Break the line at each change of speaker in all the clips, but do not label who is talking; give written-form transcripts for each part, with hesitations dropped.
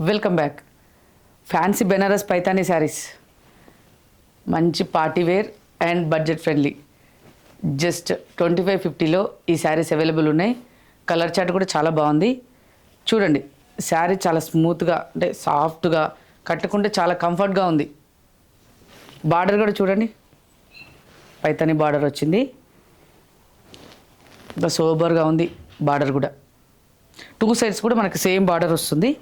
Welcome back. Fancy Benares Paithani saris, మంచి party wear and budget friendly. Just 2550లో ఈ శారీస్ అవైలబుల్ ఉన్నాయి. కలర్ చార్ట్ కూడా చాలా బాగుంది. చూడండి, శారీ చాలా స్మూత్గా అంటే సాఫ్ట్గా కట్టుకుంటే చాలా కంఫర్ట్గా ఉంది. బార్డర్ కూడా చూడండి, పైతానీ బార్డర్ వచ్చింది. ఇంకా సోబర్గా ఉంది బార్డర్ కూడా. టూ సైడ్స్ కూడా మనకి సేమ్ బార్డర్ వస్తుంది.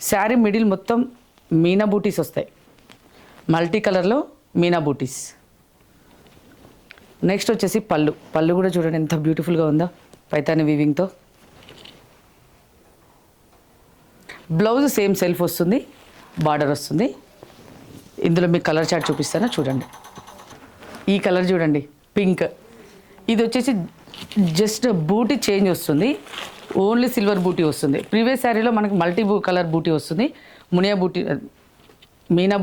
శారీ మిడిల్ మొత్తం మీనా బూటీస్ వస్తాయి, మల్టీ కలర్లో మీనా బూటీస్. నెక్స్ట్ వచ్చేసి పళ్ళు కూడా చూడండి ఎంత బ్యూటిఫుల్గా ఉందో పైతానీ వీవింగ్తో. బ్లౌజ్ సేమ్ సెల్ఫ్ వస్తుంది, బార్డర్ వస్తుంది. ఇందులో మీకు కలర్ చార్ట్ చూపిస్తాను చూడండి. ఈ కలర్ చూడండి, పింక్. ఇది వచ్చేసి జస్ట్ బూటీ చేంజ్ వస్తుంది, ఓన్లీ సిల్వర్ బూటీ వస్తుంది. ప్రీవియస్ శారీలో మనకి మల్టీ కలర్ బూటీ వస్తుంది, మీనా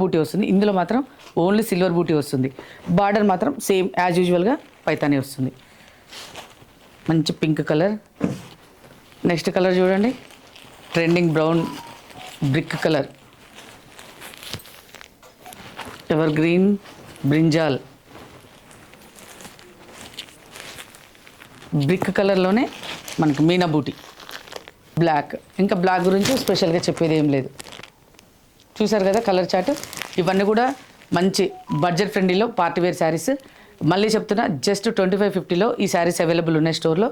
బూటీ వస్తుంది. ఇందులో మాత్రం ఓన్లీ సిల్వర్ బూటీ వస్తుంది. బార్డర్ మాత్రం సేమ్ యాజ్ యూజువల్గా పైతానీ వస్తుంది. మంచి పింక్ కలర్. నెక్స్ట్ కలర్ చూడండి, trending brown brick colour, ever green brinjal. Brick కలర్లోనే మనకి మీనా బూటీ, బ్లాక్. ఇంకా బ్లాక్ గురించి స్పెషల్గా చెప్పేది ఏం లేదు. చూసారు కదా కలర్ చార్ట్. ఇవన్నీ కూడా మంచి బడ్జెట్ ఫ్రెండ్లీలో పార్టీ వేర్ శారీస్. మళ్ళీ చెప్తున్నా, జస్ట్ 2550లో ఈ శారీస్ అవైలబుల్ ఉన్నాయి స్టోర్లో.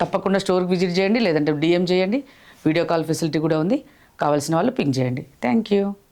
తప్పకుండా స్టోర్కి విజిట్ చేయండి, లేదంటే DM చేయండి. వీడియో కాల్ ఫెసిలిటీ కూడా ఉంది. కావాల్సిన వాళ్ళు పింక్ చేయండి. Thank you.